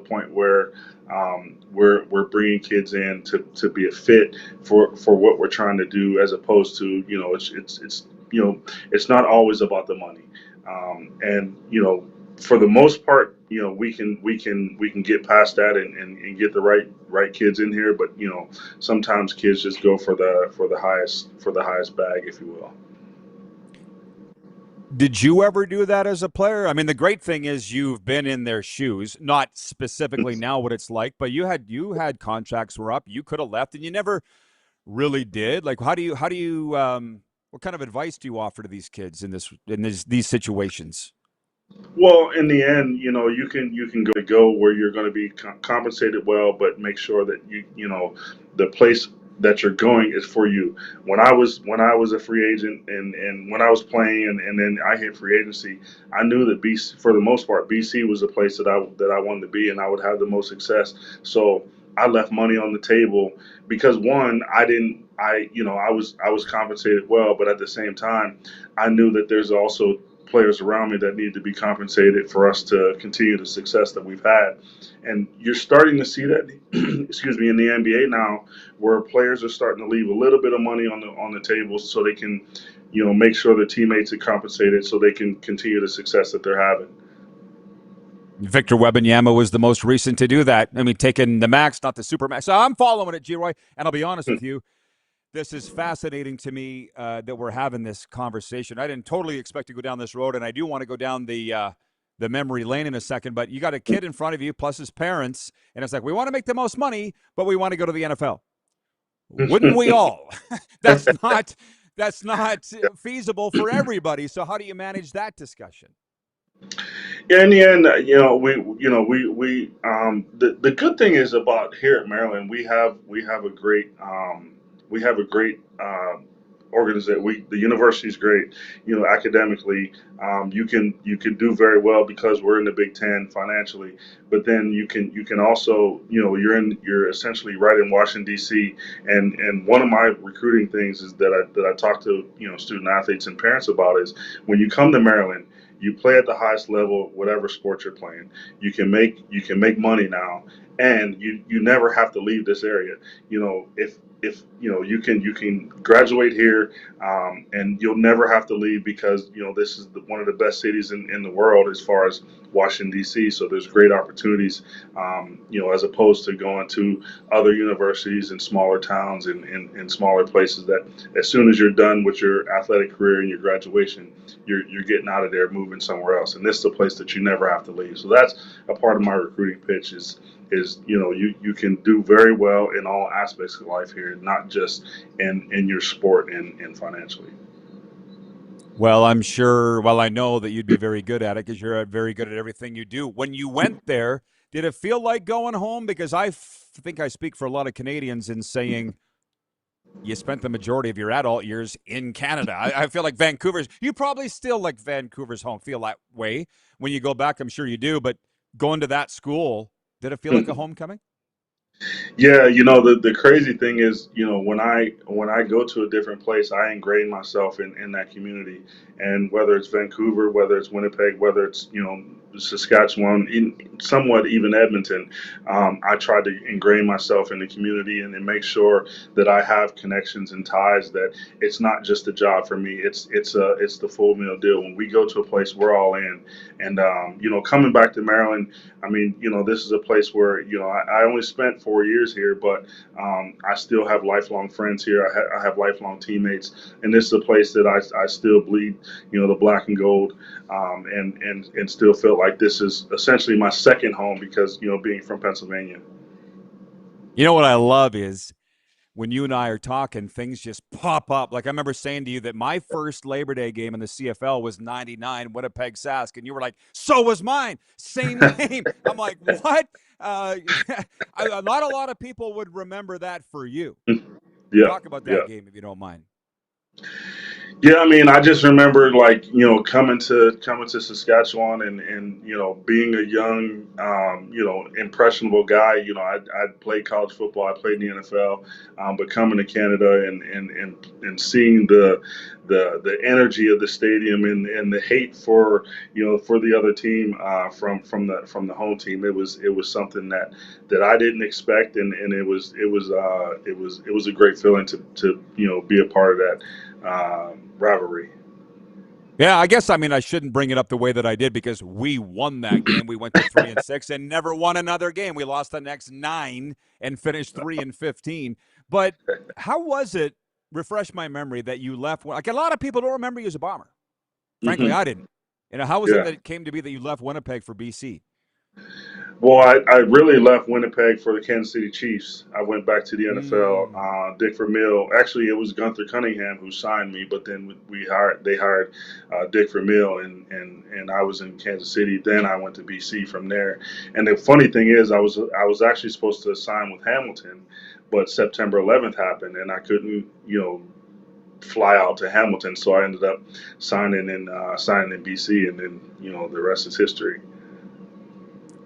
point where we're bringing kids in to be a fit for what we're trying to do, as opposed to, it's it's not always about the money. And for the most part, we can get past that and get the right kids in here. But sometimes kids just go for the highest bag, if you will. Did you ever do that as a player? I mean, the great thing is you've been in their shoes, not specifically now what it's like, but you had contracts were up, you could have left, and you never really did. Like, how do you what kind of advice do you offer to these kids in these situations? Well, in the end, you can go where you're going to be compensated well, but make sure that the place that you're going is for you. When I was a free agent, and when I was playing, and then I hit free agency, I knew that BC, for the most part, BC was the place that I wanted to be, and I would have the most success. So I left money on the table because, one, I was compensated well, but at the same time, I knew that there's also players around me that need to be compensated for us to continue the success that we've had. And you're starting to see that, excuse me, in the NBA now, where players are starting to leave a little bit of money on the table so they can, make sure their teammates are compensated so they can continue the success that they're having. Victor Wembanyama was the most recent to do that. I mean, taking the max, not the super max. So I'm following it, Geroy, and I'll be honest with you. This is fascinating to me that we're having this conversation. I didn't totally expect to go down this road, and I do want to go down the memory lane in a second. But you got a kid in front of you, plus his parents, and it's like we want to make the most money, but we want to go to the NFL. Wouldn't we all? that's not that's not feasible for everybody. So how do you manage that discussion? Yeah, in the end, the good thing is about here at Maryland, we have a great organization. The university is great. Academically, you can do very well because we're in the Big Ten financially. But then you can also, you're essentially right in Washington D.C. And one of my recruiting things is that I talk to student athletes and parents about is, when you come to Maryland, you play at the highest level, whatever sport you're playing. You can make money now, and you never have to leave this area. If you can graduate here, and you'll never have to leave, because this is one of the best cities in the world as far as Washington D.C. So there's great opportunities, as opposed to going to other universities in smaller towns and smaller places, that as soon as you're done with your athletic career and your graduation, you're getting out of there, moving somewhere else. And this is a place that you never have to leave. So that's a part of my recruiting pitch is you can do very well in all aspects of life here, not just in your sport and financially. Well, I'm sure. Well, I know that you'd be very good at it because you're very good at everything you do. When you went there, did it feel like going home? Because think I speak for a lot of Canadians in saying you spent the majority of your adult years in Canada. I feel like Vancouver's. You probably still like Vancouver's home. Feel that way when you go back. I'm sure you do. But going to that school, did it feel like a homecoming? Yeah, the crazy thing is, when I go to a different place, I ingrain myself in that community. And whether it's Vancouver, whether it's Winnipeg, whether it's Saskatchewan, somewhat even Edmonton, I try to ingrain myself in the community, and make sure that I have connections and ties. That it's not just a job for me; it's the full meal deal. When we go to a place, we're all in. And coming back to Maryland, I mean, this is a place where, I only spent 4 years here, but I still have lifelong friends here. I have lifelong teammates, and this is a place that I still bleed, the black and gold, and still feel like this is essentially my second home, because, being from Pennsylvania. You know what I love is when you and I are talking, things just pop up. Like I remember saying to you that my first Labor Day game in the CFL was '99 Winnipeg Sask, and you were like, "So was mine, same game." I'm like, "What?" Uh, not a lot of people would remember that for you. Yeah, Talk about that yeah. game if you don't mind. Yeah, I mean, I just remember like coming to Saskatchewan and being a young impressionable guy. I played college football, I played in the NFL, but coming to Canada and seeing the energy of the stadium and the hate for for the other team from the home team, it was something that I didn't expect, and it was a great feeling to be a part of that rivalry. Yeah, I guess I shouldn't bring it up the way that I did because we won that game. We went to 3-6 and never won another game. We lost the next 9 and finished 3-15. But how was it? Refresh my memory that you left. Like a lot of people don't remember you as a Bomber. Frankly, Hmm. I didn't. How was it Yeah. that it came to be that you left Winnipeg for BC? Well, I really left Winnipeg for the Kansas City Chiefs. I went back to the NFL. Mm. Dick Vermeil. Actually, it was Gunther Cunningham who signed me, but then they hired Dick Vermeil, and I was in Kansas City. Then I went to BC from there. And the funny thing is, I was actually supposed to sign with Hamilton, but September 11th happened, and I couldn't fly out to Hamilton, so I ended up signing in BC, and then the rest is history.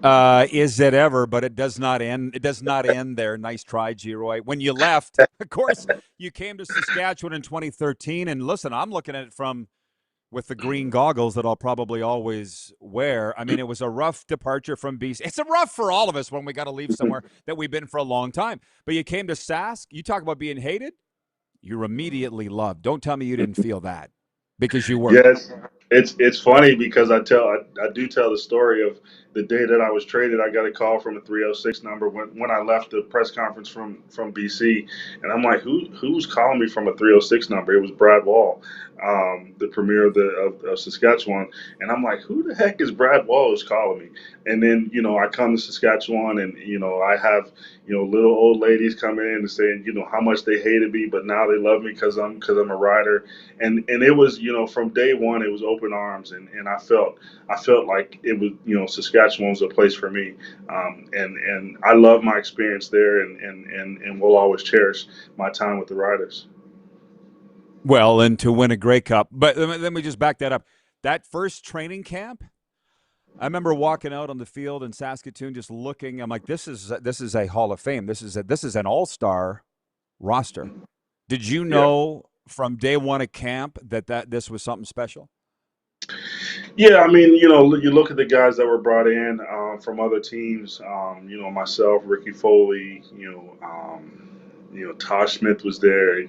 Is it ever? But it does not end. It does not end there. Nice try, Geroy. When you left, of course, you came to Saskatchewan in 2013. And listen, I'm looking at it from with the green goggles that I'll probably always wear. It was a rough departure from BC. It's a rough for all of us when we got to leave somewhere that we've been for a long time. But you came to Sask. You talk about being hated. You're immediately loved. Don't tell me you didn't feel that because you were. Yes, it's funny because I do tell the story of the day that I was traded. I got a call from a 306 number when I left the press conference from BC, and I'm like, who's calling me from a 306 number? It was Brad Wall, the premier of Saskatchewan, and I'm like, who the heck is Brad Wall who's calling me? And then I come to Saskatchewan, and I have little old ladies coming in and saying how much they hated me, but now they love me because I'm a rider, and it was from day one it was open arms, and I felt like it was Saskatchewan was a place for me, and I love my experience there, and will always cherish my time with the Riders. Well, and to win a Grey Cup. But let me just back that up. That first training camp, I remember walking out on the field in Saskatoon, just looking. I'm like, this is a Hall of Fame. This is an All-Star roster. Did you Yeah. know from day one at camp that this was something special? Yeah, I mean, you look at the guys that were brought in from other teams. Myself, Ricky Foley. Tosh Smith was there.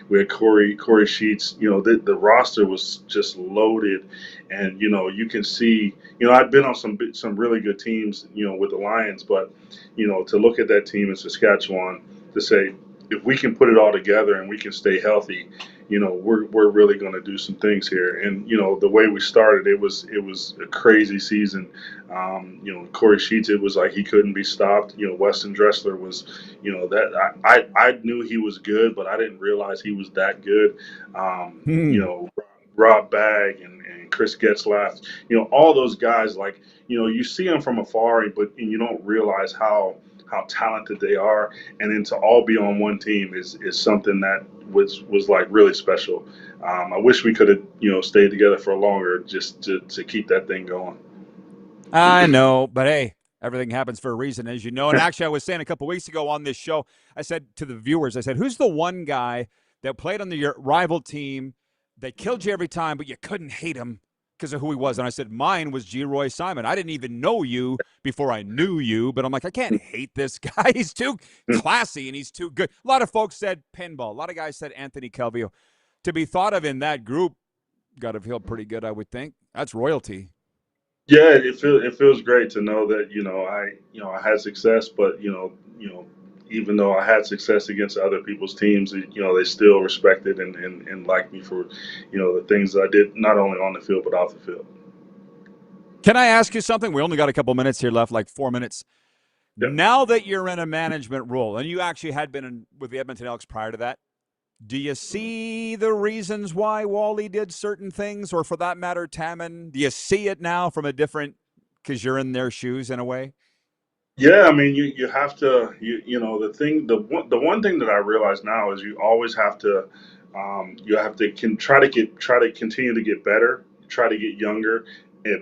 We had Corey Sheets. The roster was just loaded, and you can see. I'd been on some really good teams. With the Lions, but to look at that team in Saskatchewan to say if we can put it all together and we can stay healthy, we're really going to do some things here. And the way we started, it was a crazy season. Corey Sheets, it was like he couldn't be stopped. Weston Dressler was, that I knew he was good, but I didn't realize he was that good. Hmm. Rob Bagg and Chris Getzlaff, all those guys, like, you see them from afar, but you don't realize how talented they are, and then to all be on one team is something that was like really special. I wish we could have stayed together for longer just to keep that thing going. I know, but hey, everything happens for a reason, as you know. And actually, I was saying a couple weeks ago on this show, I said to the viewers, I said, who's the one guy that played on your rival team that killed you every time, but you couldn't hate him because of who he was? And I said, mine was Geroy Simon. I didn't even know you before I knew you, but I'm like, I can't hate this guy. He's too classy and he's too good. A lot of folks said pinball. A lot of guys said Anthony Calvillo. To be thought of in that group, got to feel pretty good, I would think. That's royalty. Yeah, it feels great to know that I had success, but even though I had success against other people's teams, they still respected and liked me for the things that I did not only on the field but off the field. Can I ask you something? We only got a couple minutes here left, like 4 minutes. Yeah. Now that you're in a management role, and you actually had been with the Edmonton Elks prior to that, do you see the reasons why Wally did certain things, or for that matter, Taman? Do you see it now from a different, because you're in their shoes in a way? Yeah, I mean, you have to the one thing that I realize now is you always have to You have to try to continue to get better, try to get younger,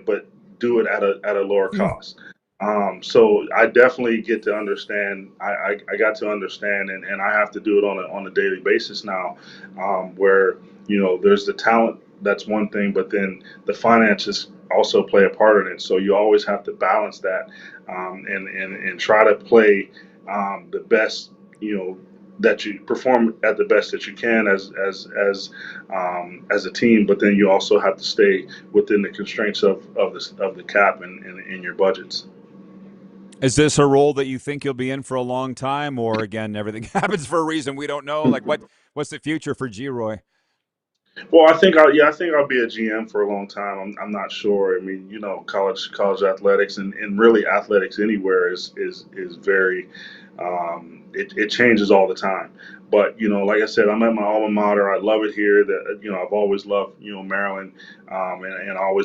but do it at a lower cost. So I definitely get to understand. I got to understand, and I have to do it on a daily basis now, where there's the talent. That's one thing, but then the finances also play a part in it. So you always have to balance that, and try to play the best. That you perform at the best that you can as a team, but then you also have to stay within the constraints of the cap and your budgets. Is this a role that you think you'll be in for a long time, or again, everything happens for a reason we don't know? Like, what's the future for Geroy? Well, I think I'll be a GM for a long time. I'm not sure. I mean, college athletics and really athletics anywhere is very it changes all the time. But like I said, I'm at my alma mater. I love it here. That I've always loved Maryland, and I'll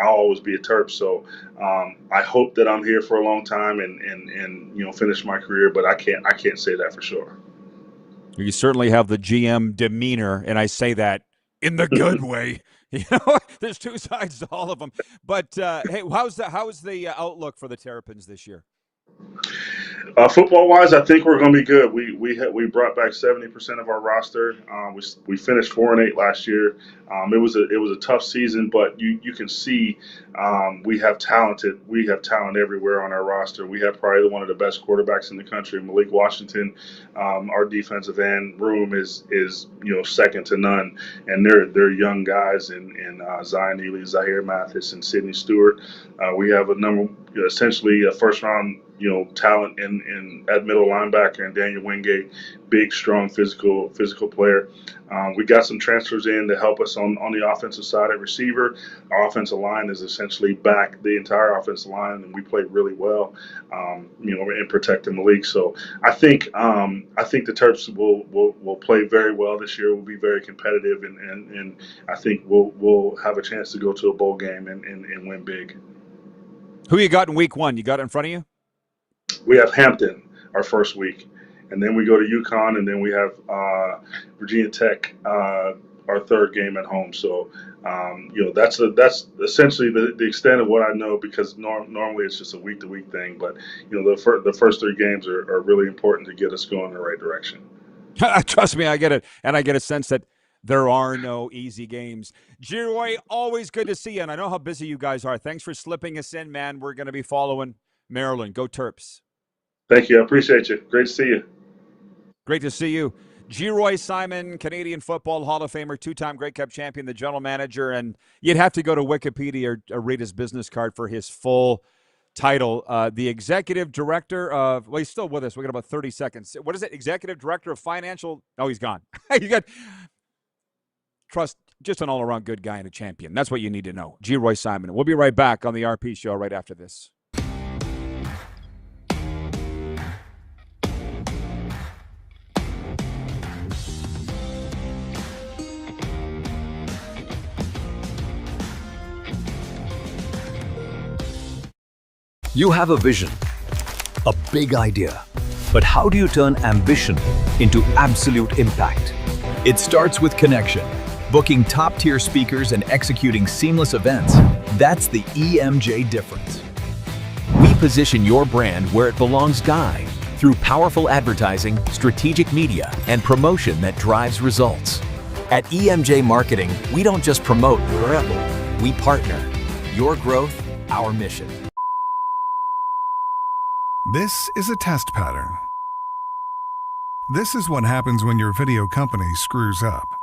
always be a Terp. So I hope that I'm here for a long time and finish my career. But I can't say that for sure. You certainly have the GM demeanor, and I say that in the good way. There's two sides to all of them. But hey, how's the outlook for the Terrapins this year? Football-wise, I think we're going to be good. We brought back 70% of our roster. We finished 4-8 last year. It was a tough season, but you can see we have talent everywhere on our roster. We have probably one of the best quarterbacks in the country, Malik Washington. Our defensive end room is second to none, and they're young guys in Zion Ely, Zaire Mathis, and Sidney Stewart. We have essentially a first round talent at middle linebacker and Daniel Wingate, big, strong, physical player. We got some transfers in to help us on the offensive side at receiver. Our offensive line is essentially back, the entire offensive line, and we played really well, in protecting Malik. So I think the Terps will play very well this year. We'll be very competitive, and I think we'll have a chance to go to a bowl game and win big. Who you got in week one? You got it in front of you? We have Hampton our first week, and then we go to UConn, and then we have Virginia Tech our third game at home. So that's essentially the extent of what I know, because normally it's just a week-to-week thing. But the first three games are really important to get us going in the right direction. Trust me, I get it, and I get a sense that there are no easy games. Geroy, always good to see you, and I know how busy you guys are. Thanks for slipping us in, man. We're going to be following Maryland. Go Terps. Thank you. I appreciate you. Great to see you. Great to see you. Geroy Simon, Canadian Football Hall of Famer, two-time Grey Cup champion, the general manager, and you'd have to go to Wikipedia or read his business card for his full title. The executive director of, well, he's still with us. We got about 30 seconds. What is it? Executive director of financial, oh, he's gone. You got trust, just an all-around good guy and a champion. That's what you need to know. Geroy Simon. We'll be right back on the RP Show right after this. You have a vision, a big idea, but how do you turn ambition into absolute impact? It starts with connection. Booking top-tier speakers and executing seamless events, that's the EMJ difference. We position your brand where it belongs, Guy, through powerful advertising, strategic media, and promotion that drives results. At EMJ Marketing, we don't just promote, we partner. Your growth, our mission. This is a test pattern. This is what happens when your video company screws up.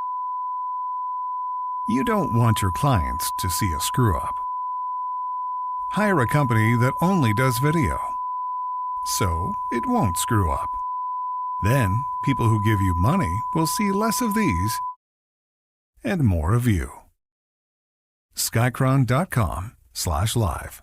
You don't want your clients to see a screw-up. Hire a company that only does video, so it won't screw up. Then, people who give you money will see less of these and more of you. Skycron.com/live.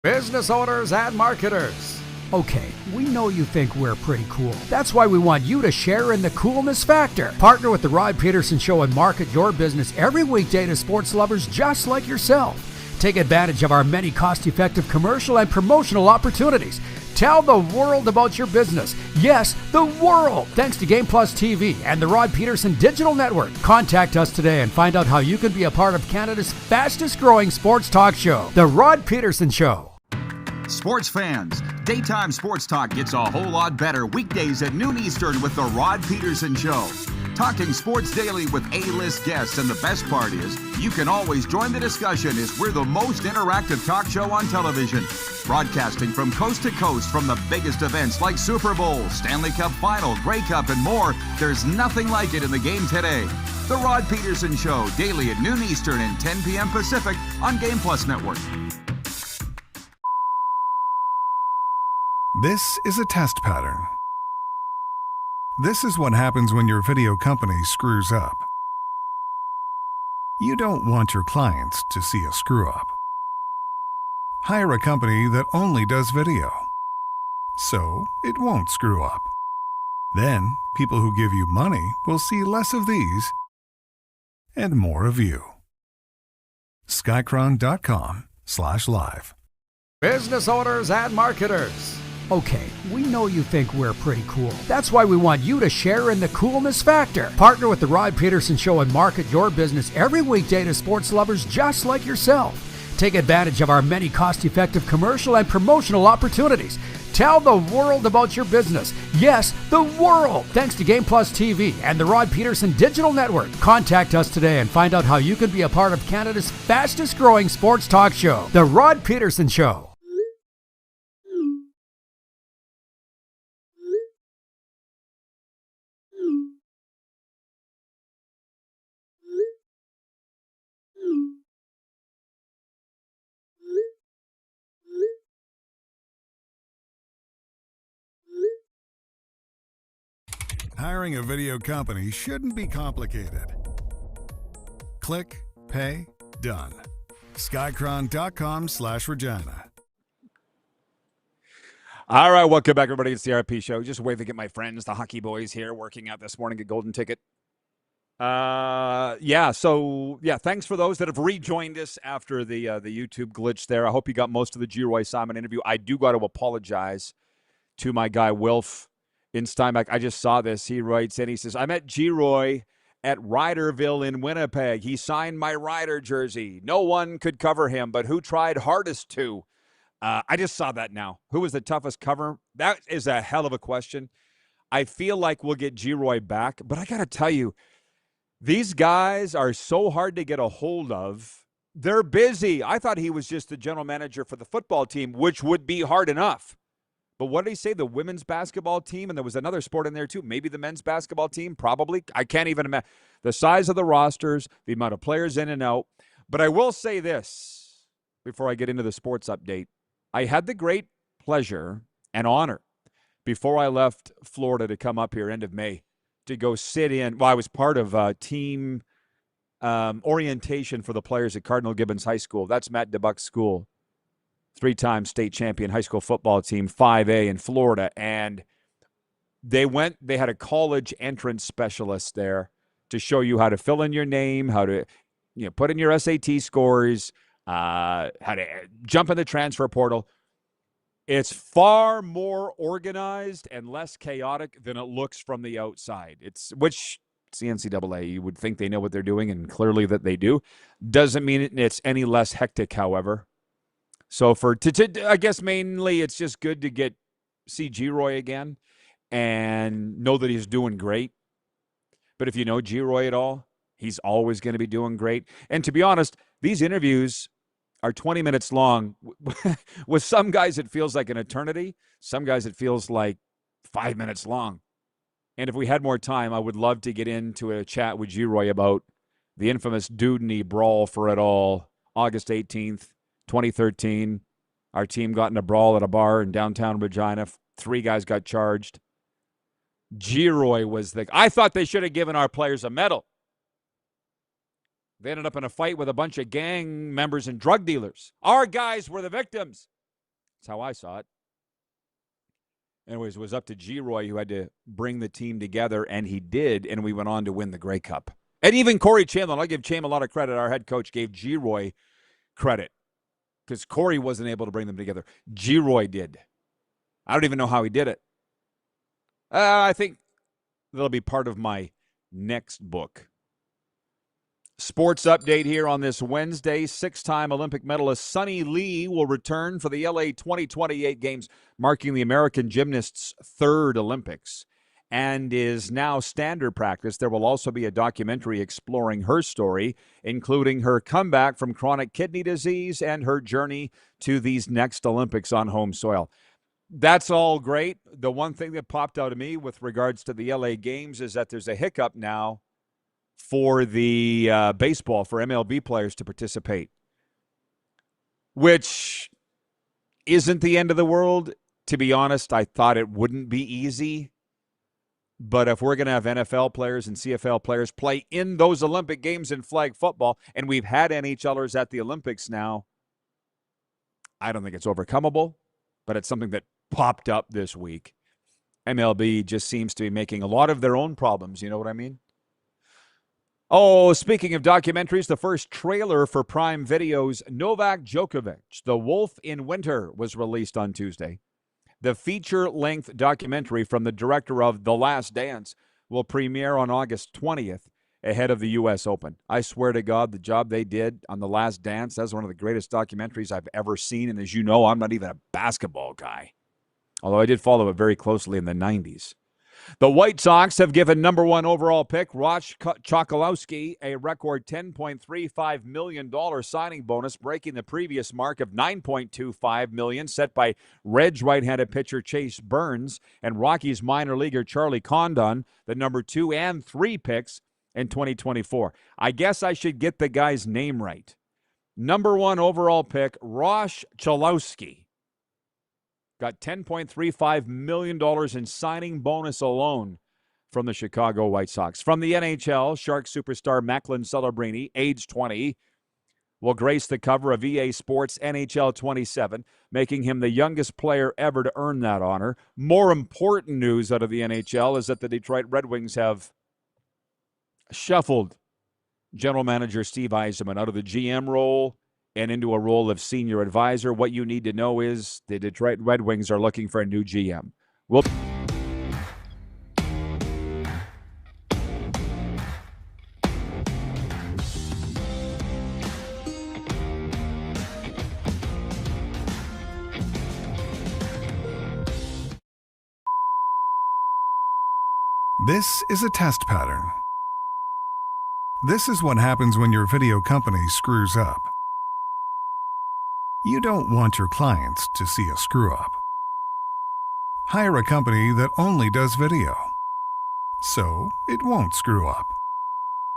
Business owners and marketers. Okay, we know you think we're pretty cool. That's why we want you to share in the coolness factor. Partner with the Rod Pedersen Show and market your business every weekday to sports lovers just like yourself. Take advantage of our many cost-effective commercial and promotional opportunities. Tell the world about your business. Yes, the world. Thanks to Game Plus TV and the Rod Pedersen Digital Network. Contact us today and find out how you can be a part of Canada's fastest growing sports talk show, The Rod Pedersen Show. Sports fans, daytime sports talk gets a whole lot better weekdays at noon Eastern with The Rod Pedersen Show. Talking sports daily with A-list guests, and the best part is, you can always join the discussion as we're the most interactive talk show on television. Broadcasting from coast to coast from the biggest events like Super Bowl, Stanley Cup Final, Grey Cup, and more, there's nothing like it in the game today. The Rod Pedersen Show, daily at noon Eastern and 10 p.m. Pacific on Game Plus Network. This is a test pattern. This is what happens when your video company screws up. You don't want your clients to see a screw-up. Hire a company that only does video, so it won't screw up. Then, people who give you money will see less of these and more of you. Skycron.com/live. Business owners and marketers. Okay, we know you think we're pretty cool. That's why we want you to share in the coolness factor. Partner with the Rod Pedersen Show and market your business every weekday to sports lovers just like yourself. Take advantage of our many cost-effective commercial and promotional opportunities. Tell the world about your business. Yes, the world. Thanks to Game Plus TV and the Rod Pedersen Digital Network. Contact us today and find out how you can be a part of Canada's fastest growing sports talk show, The Rod Pedersen Show. Hiring a video company shouldn't be complicated. Click, pay, done. Skycron.com/Regina. All right, welcome back, everybody. It's the RP Show. Just waving at my friends, the hockey boys here, working out this morning at Golden Ticket. Thanks for those that have rejoined us after the YouTube glitch there. I hope you got most of the Geroy Simon interview. I do got to apologize to my guy, Wilf, in Steinbach. I just saw this. He writes in, he says, I met Geroy at Ryderville in Winnipeg. He signed my Ryder jersey. No one could cover him, but who tried hardest to? I just saw that now. Who was the toughest cover? That is a hell of a question. I feel like we'll get Geroy back, but I got to tell you, these guys are so hard to get a hold of. They're busy. I thought he was just the general manager for the football team, which would be hard enough. But what did he say? The women's basketball team? And there was another sport in there too. Maybe the men's basketball team? Probably. I can't even imagine. The size of the rosters, the amount of players in and out. But I will say this before I get into the sports update. I had the great pleasure and honor before I left Florida to come up here end of May to go sit in. Well, I was part of team orientation for the players at Cardinal Gibbons High School. That's Matt DeBuck's school. 3-time state champion high school football team, 5A in Florida. And they had a college entrance specialist there to show you how to fill in your name, how to put in your SAT scores, how to jump in the transfer portal. It's far more organized and less chaotic than it looks from the outside. It's the NCAA. You would think they know what they're doing, and clearly that they do. Doesn't mean it's any less hectic, however. So I guess mainly it's just good to see Geroy again and know that he's doing great. But if you know Geroy at all, he's always going to be doing great. And to be honest, these interviews are 20 minutes long. With some guys, it feels like an eternity. Some guys, it feels like 5 minutes long. And if we had more time, I would love to get into a chat with Geroy about the infamous Dudney brawl for it all, August 18th. 2013, our team got in a brawl at a bar in downtown Regina. 3 guys got charged. Geroy was I thought they should have given our players a medal. They ended up in a fight with a bunch of gang members and drug dealers. Our guys were the victims. That's how I saw it. Anyways, it was up to Geroy, who had to bring the team together, and he did, and we went on to win the Grey Cup. And even Corey Chamberlain, I give Cham a lot of credit. Our head coach gave Geroy credit, because Corey wasn't able to bring them together. Geroy did. I don't even know how he did it. I think that'll be part of my next book. Sports update here on this Wednesday. 6-time Olympic medalist Sunny Lee will return for the LA 2028 Games, marking the American gymnast's third Olympics, and is now standard practice. There will also be a documentary exploring her story, including her comeback from chronic kidney disease and her journey to these next Olympics on home soil. That's all great. The one thing that popped out of me with regards to the LA Games is that there's a hiccup now for the baseball, for MLB players to participate, which isn't the end of the world. To be honest, I thought it wouldn't be easy. But if we're going to have NFL players and CFL players play in those Olympic Games in flag football, and we've had NHLers at the Olympics now, I don't think it's overcomable, but it's something that popped up this week. MLB just seems to be making a lot of their own problems, you know what I mean? Oh, speaking of documentaries, the first trailer for Prime Video's Novak Djokovic, The Wolf in Winter, was released on Tuesday. The feature-length documentary from the director of The Last Dance will premiere on August 20th ahead of the U.S. Open. I swear to God, the job they did on The Last Dance, that's one of the greatest documentaries I've ever seen. And as you know, I'm not even a basketball guy, although I did follow it very closely in the 90s. The White Sox have given number 1 overall pick Ross Chokolowski a record $10.35 million signing bonus, breaking the previous mark of $9.25 million set by Reds right-handed pitcher Chase Burns and Rockies minor leaguer Charlie Condon, the number 2 and 3 picks in 2024. I guess I should get the guy's name right. Number 1 overall pick Ross Chokolowski got $10.35 million in signing bonus alone from the Chicago White Sox. From the NHL, Sharks superstar Macklin Celebrini, age 20, will grace the cover of EA Sports NHL 27, making him the youngest player ever to earn that honor. More important news out of the NHL is that the Detroit Red Wings have shuffled general manager Steve Yzerman out of the GM role and into a role of senior advisor. What you need to know is the Detroit Red Wings are looking for a new GM. This is a test pattern. This is what happens when your video company screws up. You don't want your clients to see a screw-up. Hire a company that only does video, so it won't screw up.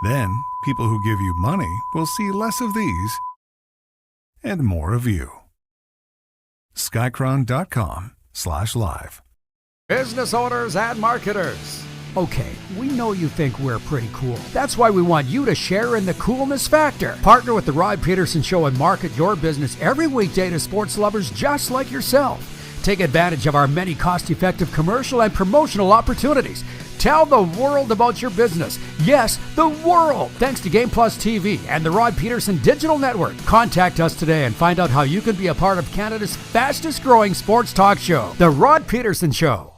Then, people who give you money will see less of these and more of you. Skycron.com/live. Business owners and marketers. Okay, we know you think we're pretty cool. That's why we want you to share in the coolness factor. Partner with the Rod Pedersen Show and market your business every weekday to sports lovers just like yourself. Take advantage of our many cost-effective commercial and promotional opportunities. Tell the world about your business. Yes, the world. Thanks to Game Plus TV and the Rod Pedersen Digital Network. Contact us today and find out how you can be a part of Canada's fastest-growing sports talk show, The Rod Pedersen Show.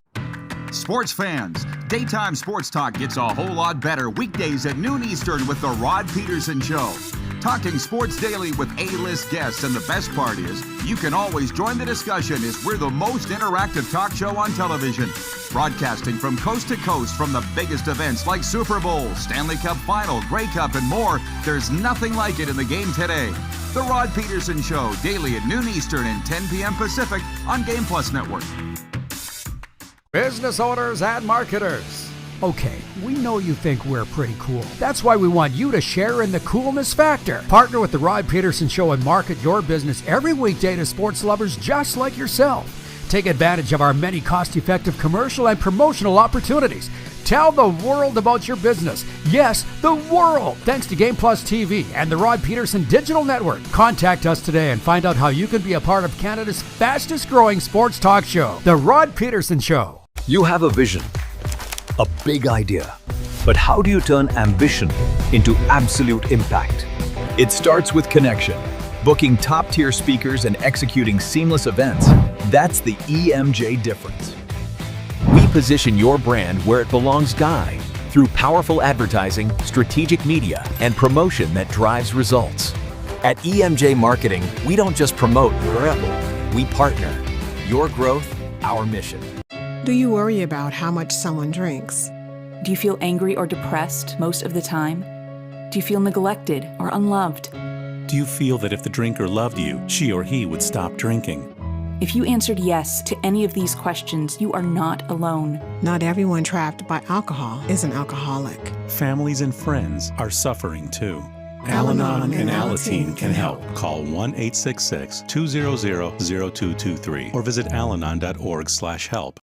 Sports fans, daytime sports talk gets a whole lot better weekdays at noon Eastern with the Rod Pedersen Show. Talking sports daily with A-list guests, and the best part is, you can always join the discussion as we're the most interactive talk show on television. Broadcasting from coast to coast from the biggest events like Super Bowl, Stanley Cup Final, Grey Cup, and more, there's nothing like it in the game today. The Rod Pedersen Show, daily at noon Eastern and 10 p.m. Pacific on Game Plus Network. Business owners and marketers. Okay, we know you think we're pretty cool. That's why we want you to share in the coolness factor. Partner with the Rod Pedersen Show and market your business every weekday to sports lovers just like yourself. Take advantage of our many cost-effective commercial and promotional opportunities. Tell the world about your business. Yes, the world. Thanks to Game Plus TV and the Rod Pedersen Digital Network. Contact us today and find out how you can be a part of Canada's fastest-growing sports talk show, The Rod Pedersen Show. You have a vision, a big idea, but how do you turn ambition into absolute impact? It starts with connection, booking top-tier speakers and executing seamless events. That's the EMJ difference. We position your brand where it belongs, Guy, through powerful advertising, strategic media, and promotion that drives results. At EMJ Marketing, we don't just promote, we partner. Your growth, our mission. Do you worry about how much someone drinks? Do you feel angry or depressed most of the time? Do you feel neglected or unloved? Do you feel that if the drinker loved you, she or he would stop drinking? If you answered yes to any of these questions, you are not alone. Not everyone trapped by alcohol is an alcoholic. Families and friends are suffering too. Al-Anon and Alateen can help. Call 1-866-200-0223 or visit alanon.org/help.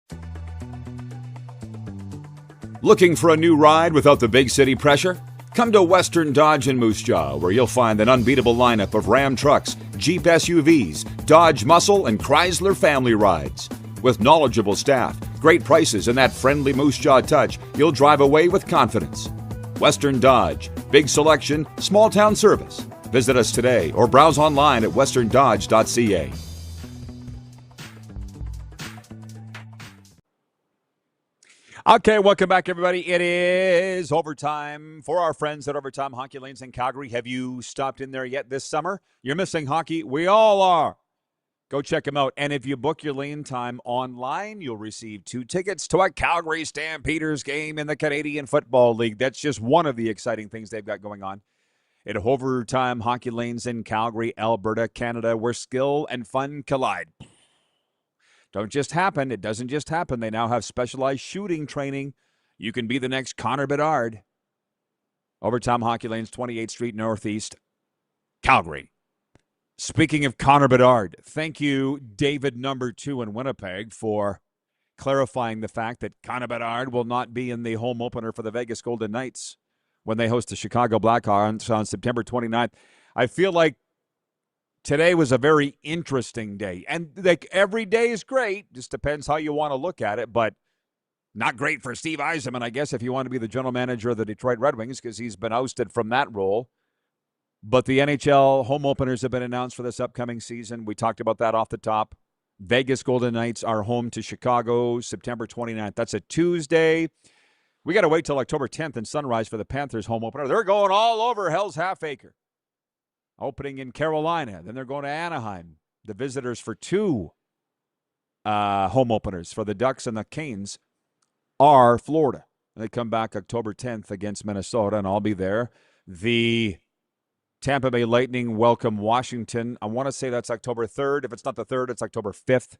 Looking for a new ride without the big city pressure? Come to Western Dodge in Moose Jaw, where you'll find an unbeatable lineup of Ram trucks, Jeep SUVs, Dodge Muscle, and Chrysler family rides. With knowledgeable staff, great prices, and that friendly Moose Jaw touch, you'll drive away with confidence. Western Dodge, big selection, small town service. Visit us today or browse online at westerndodge.ca. Okay, welcome back, everybody. It is overtime for our friends at Overtime Hockey Lanes in Calgary. Have you stopped in there yet this summer? You're missing hockey. We all are. Go check them out. And if you book your lane time online, you'll receive 2 tickets to a Calgary Stampeders game in the Canadian Football League. That's just one of the exciting things they've got going on at Overtime Hockey Lanes in Calgary, Alberta, Canada, where skill and fun collide. Don't just happen. It doesn't just happen. They now have specialized shooting training. You can be the next Connor Bedard. Overtime Hockey Lanes, 28th Street Northeast, Calgary. Speaking of Connor Bedard, thank you, David number 2 in Winnipeg, for clarifying the fact that Connor Bedard will not be in the home opener for the Vegas Golden Knights when they host the Chicago Blackhawks on September 29th. I feel like today was a very interesting day. And like every day is great. Just depends how you want to look at it. But not great for Steve Yzerman, I guess, if you want to be the general manager of the Detroit Red Wings, because he's been ousted from that role. But the NHL home openers have been announced for this upcoming season. We talked about that off the top. Vegas Golden Knights are home to Chicago September 29th. That's a Tuesday. We got to wait till October 10th and sunrise for the Panthers home opener. They're going all over Hell's Half Acre. Opening in Carolina. Then they're going to Anaheim. The visitors for 2 home openers for the Ducks and the Canes are Florida. They come back October 10th against Minnesota, and I'll be there. The Tampa Bay Lightning welcome Washington. I want to say that's October 3rd. If it's not the 3rd, it's October 5th.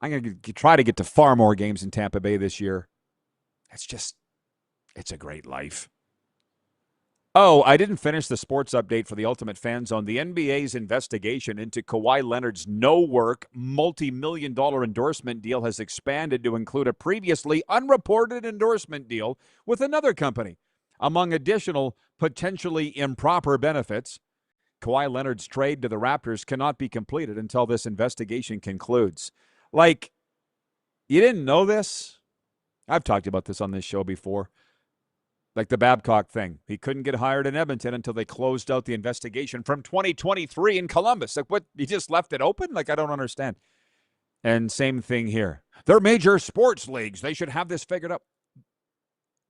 I'm going to try to get to far more games in Tampa Bay this year. It's a great life. Oh, I didn't finish the sports update for the Ultimate Fan Zone. The NBA's investigation into Kawhi Leonard's no-work, multi-million-dollar endorsement deal has expanded to include a previously unreported endorsement deal with another company. Among additional potentially improper benefits, Kawhi Leonard's trade to the Raptors cannot be completed until this investigation concludes. Like, you didn't know this? I've talked about this on this show before. Like the Babcock thing. He couldn't get hired in Edmonton until they closed out the investigation from 2023 in Columbus. Like, what? You just left it open? Like, I don't understand. And same thing here. They're major sports leagues. They should have this figured out.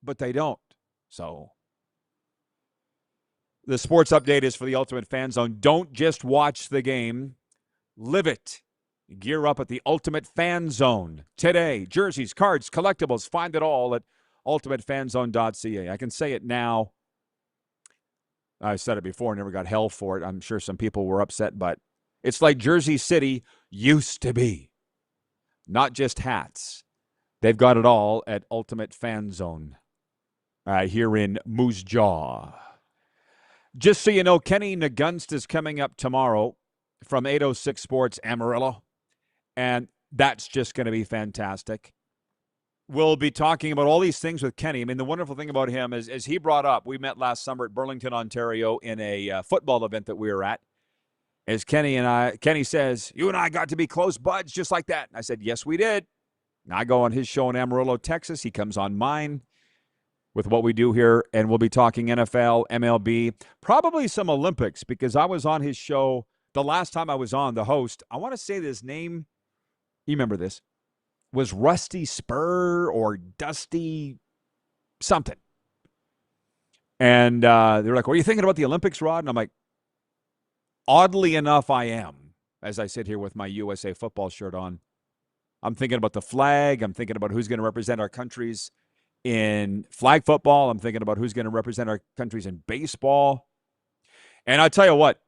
But they don't. So the sports update is for the Ultimate Fan Zone. Don't just watch the game. Live it. Gear up at the Ultimate Fan Zone today. Jerseys, cards, collectibles. Find it all at ultimatefanzone.ca. I can say it now. I said it before, never got hell for it. I'm sure some people were upset, but it's like Jersey City used to be. Not just hats. They've got it all at Ultimate Fan Zone here in Moose Jaw. Just so you know, Kenny Nagunst is coming up tomorrow from 806 Sports Amarillo, and that's just going to be fantastic. We'll be talking about all these things with Kenny. I mean, the wonderful thing about him is, as he brought up, we met last summer at Burlington, Ontario in a football event that we were at. As Kenny says, you and I got to be close buds just like that. And I said, yes, we did. And I go on his show in Amarillo, Texas. He comes on mine with what we do here, and we'll be talking NFL, MLB, probably some Olympics, because I was on his show the last time I was on, the host. I want to say his name you remember this, was Rusty Spur or Dusty something. And they were like, "What are you thinking about the Olympics, Rod?" And I'm like, oddly enough, I am, as I sit here with my USA football shirt on. I'm thinking about the flag. I'm thinking about who's going to represent our countries in flag football. I'm thinking about who's going to represent our countries in baseball. And I tell you what,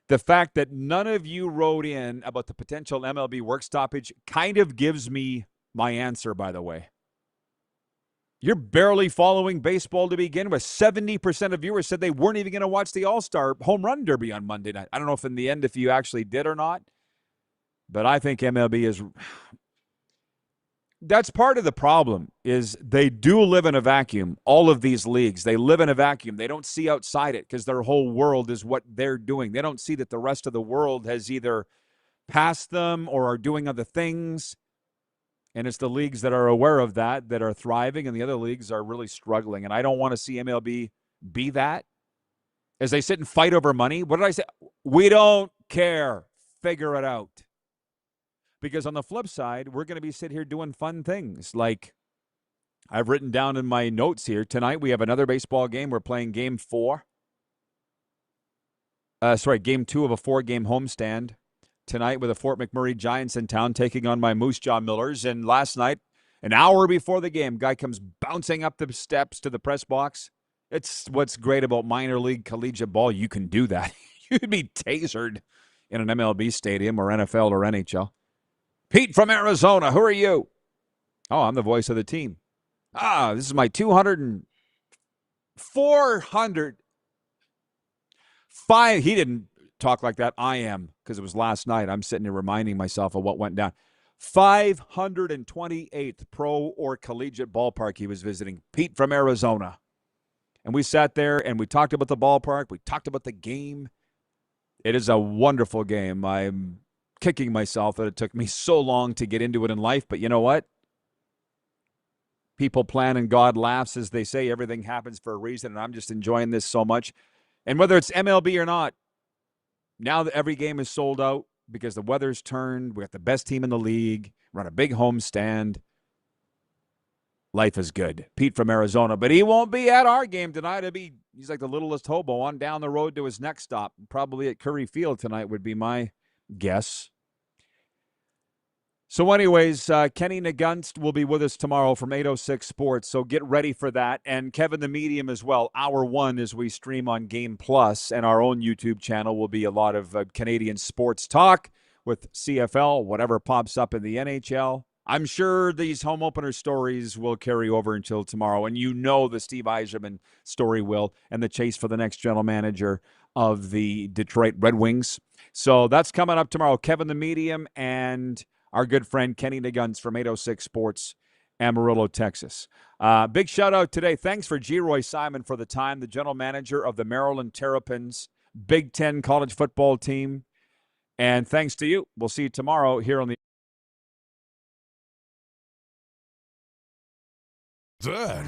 the fact that none of you wrote in about the potential MLB work stoppage kind of gives me my answer, by the way. You're barely following baseball to begin with. 70% of viewers said they weren't even going to watch the All-Star Home Run Derby on Monday night. I don't know if in the end if you actually did or not, but I think MLB is... That's part of the problem, is they do live in a vacuum. All of these leagues, they live in a vacuum. They don't see outside it because their whole world is what they're doing. They don't see that the rest of the world has either passed them or are doing other things. And it's the leagues that are aware of that are thriving, and the other leagues are really struggling. And I don't want to see MLB be that. As they sit and fight over money, what did I say? We don't care. Figure it out. Because on the flip side, we're going to be sitting here doing fun things. Like I've written down in my notes here, tonight we have another baseball game. We're playing game 2 of a 4-game homestand. Tonight with the Fort McMurray Giants in town taking on my Moose Jaw Millers. And last night, an hour before the game, guy comes bouncing up the steps to the press box. It's what's great about minor league collegiate ball. You can do that. You'd be tasered in an MLB stadium or NFL or NHL. Pete from Arizona, who are you? Oh, I'm the voice of the team. This is my 405. He didn't talk like that. I am, because it was last night. I'm sitting here reminding myself of what went down. 528th pro or collegiate ballpark he was visiting. Pete from Arizona. And we sat there and we talked about the ballpark. We talked about the game. It is a wonderful game. I'm kicking myself that it took me so long to get into it in life. But you know what? People plan and God laughs, as they say. Everything happens for a reason, and I'm just enjoying this so much. And whether it's MLB or not, now that every game is sold out because the weather's turned. We got the best team in the league. We're on a big home stand. Life is good. Pete from Arizona. But he won't be at our game tonight. He's like the littlest hobo on down the road to his next stop. Probably at Curry Field tonight would be my guess. So anyways, Kenny Nagunst will be with us tomorrow from 806 Sports, so get ready for that. And Kevin the Medium as well, hour 1 as we stream on Game Plus, and our own YouTube channel will be a lot of Canadian sports talk with CFL, whatever pops up in the NHL. I'm sure these home opener stories will carry over until tomorrow, and you know the Steve Yzerman story will, and the chase for the next general manager of the Detroit Red Wings. So that's coming up tomorrow. Kevin the Medium and our good friend Kenny Nagunst from 806 Sports, Amarillo, Texas. Big shout-out today. Thanks for Geroy Simon for the time, the general manager of the Maryland Terrapins Big Ten college football team. And thanks to you. We'll see you tomorrow here on the... That